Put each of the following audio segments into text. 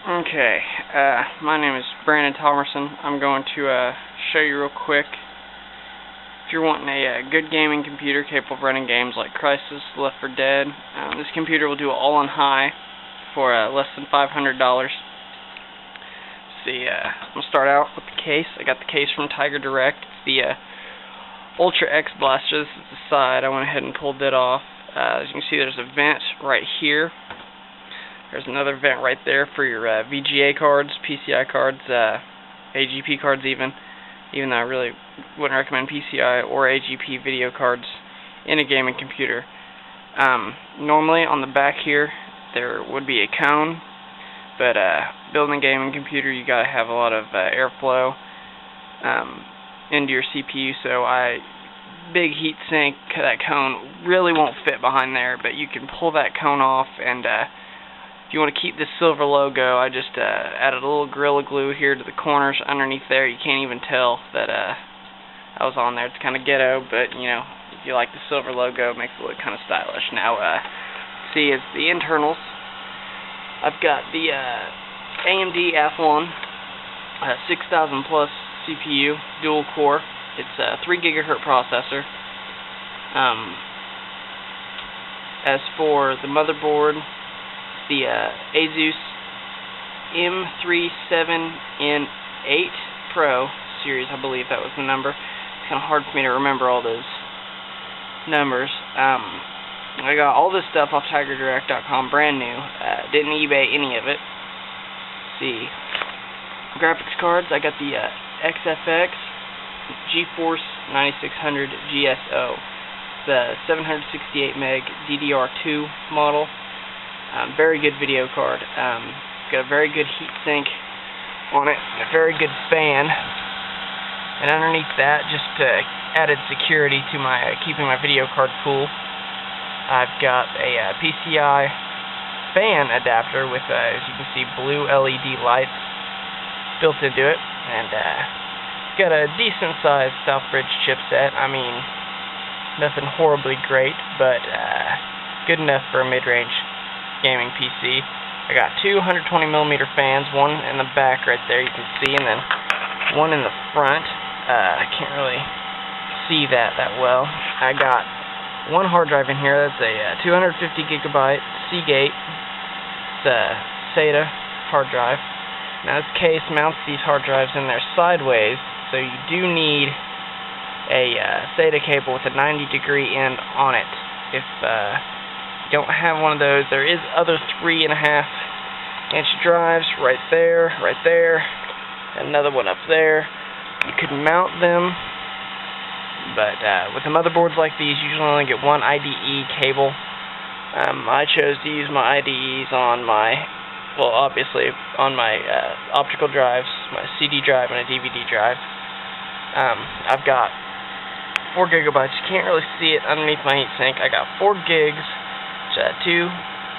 Okay, my name is Brandon Thomerson. I'm going to show you real quick. If you're wanting a good gaming computer capable of running games like Crysis, Left 4 Dead, this computer will do it all on high for less than $500. See, I'm going to start out with the case. I got the case from Tiger Direct. It's the Ultra X Blaster. This is the side. I went ahead and pulled it off. As you can see, there's a vent right here. There's another vent right there for your VGA cards, PCI cards, AGP cards even though I really wouldn't recommend PCI or AGP video cards in a gaming computer. Normally on the back here there would be a cone, but building a gaming computer you gotta have a lot of airflow into your CPU, so big heat sink, that cone really won't fit behind there, but you can pull that cone off, and if you want to keep this silver logo, I just added a little Gorilla Glue here to the corners underneath there. You can't even tell that I was on there. It's kind of ghetto, but you know, if you like the silver logo, it makes it look kind of stylish. Now, see, it's the internals. I've got the AMD Athlon 6000 plus CPU, dual core. It's a 3 GHz processor. As for the motherboard, the Asus M37N8 Pro series, I believe that was the number. It's kind of hard for me to remember all those numbers. I got all this stuff off TigerDirect.com, brand new. Didn't eBay any of it. The graphics cards, I got the XFX geforce 9600gso, the 768 meg DDR2 model. Very good video card. It's got a very good heat sink on it, and a very good fan. And underneath that, just added security to my keeping my video card cool. I've got a PCI fan adapter with, as you can see, blue LED lights built into it, and it's got a decent-sized Southbridge chipset. I mean, nothing horribly great, but good enough for a mid-range gaming PC. I got two 120mm fans, one in the back right there you can see, and then one in the front. I can't really see that well. I got one hard drive in here. That's a 250GB Seagate. It's a SATA hard drive. Now this case mounts these hard drives in there sideways, so you do need a SATA cable with a 90-degree end on it. If don't have one of those, there is other 3.5-inch drives right there, another one up there. You could mount them, but with the motherboards like these, you usually only get one IDE cable. I chose to use my IDEs on my, well, obviously on my optical drives, my CD drive and a DVD drive. I've got 4 GB. You can't really see it underneath my heatsink. I got 4 gigs. Two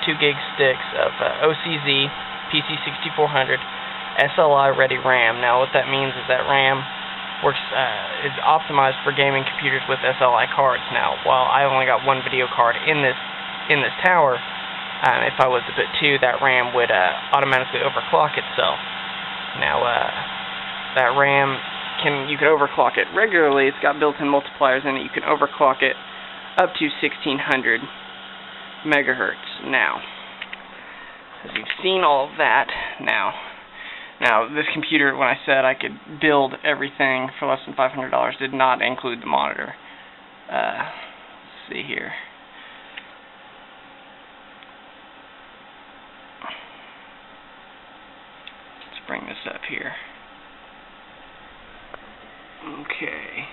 2 gig sticks of OCZ PC6400 SLI ready RAM. Now what that means is that RAM is optimized for gaming computers with SLI cards. Now while I only got one video card in this tower, if I was to put two, that RAM would automatically overclock itself. Now that RAM you can overclock it regularly. It's got built-in multipliers in it. You can overclock it up to 1600 megahertz. Now, as you've seen all of that, now this computer, when I said I could build everything for less than $500, did not include the monitor. Let's see here. Let's bring this up here. Okay.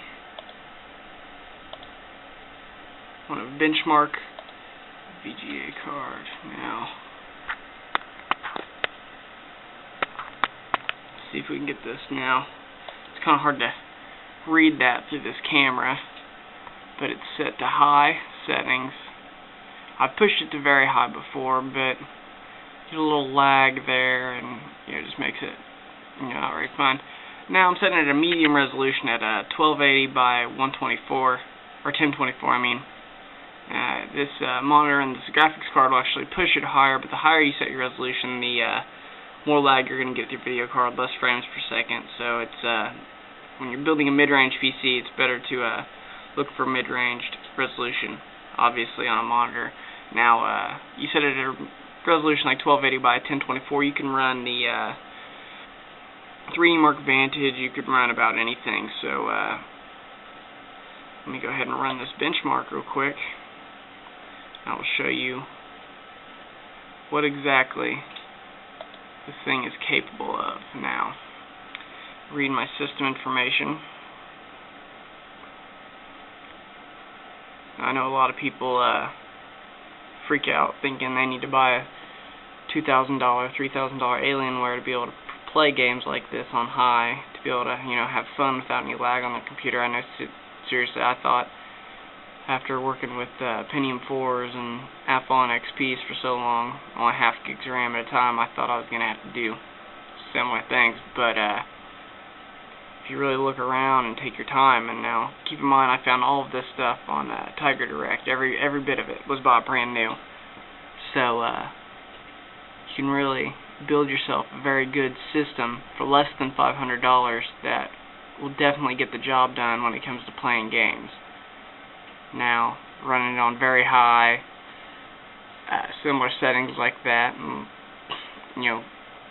I want to benchmark VGA card. Now, let's see if we can get this now. It's kind of hard to read that through this camera, but it's set to high settings. I've pushed it to very high before, but there's a little lag there, and it just makes it not very fun. Now I'm setting it at a medium resolution at 1280 by 124, or 1024 I mean. This monitor and this graphics card will actually push it higher, but the higher you set your resolution, the more lag you're going to get with your video card, less frames per second. So it's when you're building a mid-range PC, it's better to look for mid-ranged resolution, obviously on a monitor. Now, you set it at a resolution like 1280 by 1024. You can run the 3D Mark Vantage. You could run about anything. So let me go ahead and run this benchmark real quick. I will show you what exactly this thing is capable of. Now, read my system information. I know a lot of people freak out thinking they need to buy a $2,000, $3,000 Alienware to be able to play games like this on high, to be able to, you know, have fun without any lag on the computer. I know, seriously, I thought after working with Pentium 4s and Athlon XPs for so long, only half gigs of RAM at a time, I thought I was going to have to do similar things. But if you really look around and take your time, and now keep in mind I found all of this stuff on Tiger Direct. Every bit of it was bought brand new. So you can really build yourself a very good system for less than $500 that will definitely get the job done when it comes to playing games. Now, running it on very high, similar settings like that, and you know,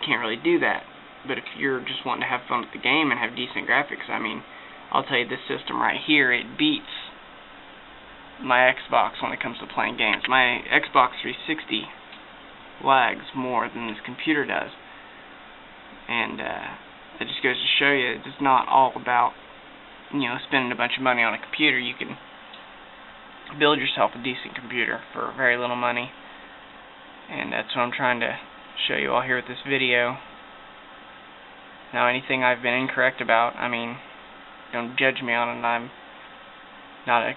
can't really do that. But if you're just wanting to have fun with the game and have decent graphics, I mean, I'll tell you, this system right here, it beats my Xbox when it comes to playing games. My Xbox 360 lags more than this computer does. And it just goes to show you, it's not all about, you know, spending a bunch of money on a computer. You can build yourself a decent computer for very little money, and that's what I'm trying to show you all here with this video. Now, anything I've been incorrect about, I mean, don't judge me on it. I'm not a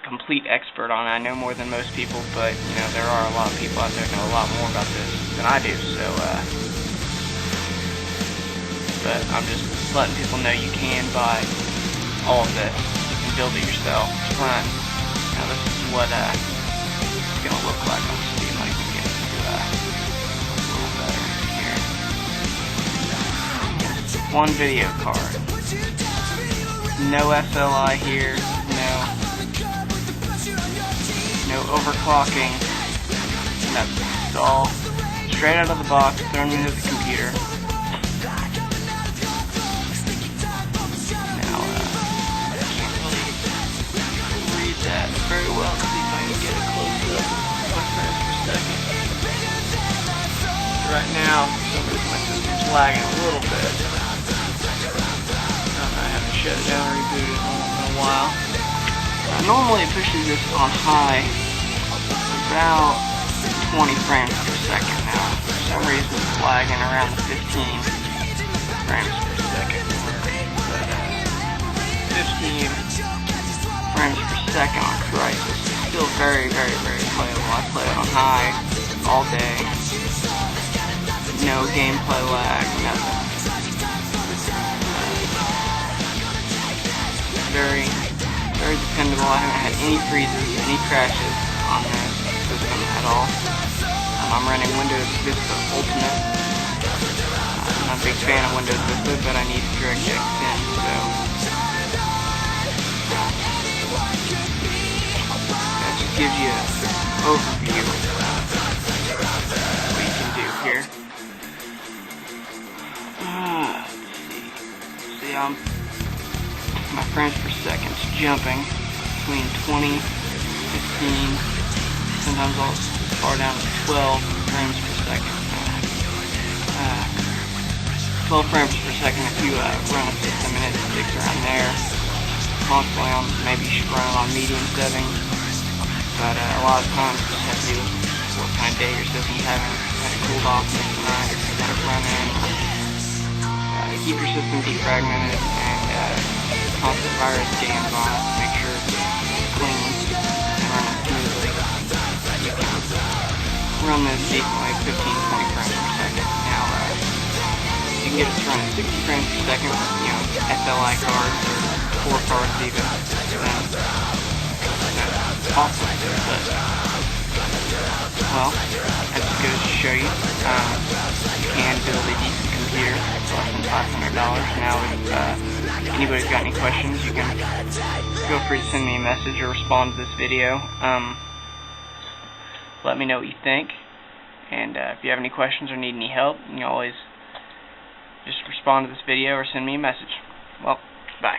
complete expert on it. I know more than most people, but you know, there are a lot of people out there who know a lot more about this than I do. So but I'm just letting people know you can buy all of this. You can build it yourself. It's fun. Now this is what it's going to look like. I'll see if I can get it to a little better here. One video card. No SLI here. No overclocking. Nothing. It's all straight out of the box, thrown into the computer. That very well. See if I can get a close up of frames per second. Right now, for some reason my system's lagging a little bit. I haven't shut it down or rebooted it in a while. Normally it pushes this on high about 20 frames per second. Now, for some reason it's lagging around 15 frames per second. But 15 frames per second on Crysis is still very, very, very playable. I play it on high all day. No gameplay lag, nothing. Very, very dependable. I haven't had any freezes, any crashes on this system at all. I'm running Windows Vista Ultimate. I'm not a big fan of Windows Vista, but I need DirectX 10, so that just gives you an overview of what you can do here. See, my frames per second is jumping between 20, 15, sometimes I'll far down to 12 frames per second. 12 frames per second if you run a system and it sticks around there. Constantly on, maybe you should run it on medium settings, but a lot of times you just have to do what kind of day your system's having. Let it cool off next night, or let it run in. Keep your system defragmented and constant virus scans on it. Make sure it's clean and running smoothly. You can run this decently 15-20 frames per second. Now, you can get it to run at 60 frames per second with, you know, SLI cards or 4 cards even. Then that's awesome. But well, that just goes to show you, you can build a decent computer for less than $500. Now, if anybody's got any questions, you can feel free to send me a message or respond to this video. Let me know what you think, and if you have any questions or need any help, you can always just respond to this video or send me a message. Well, bye.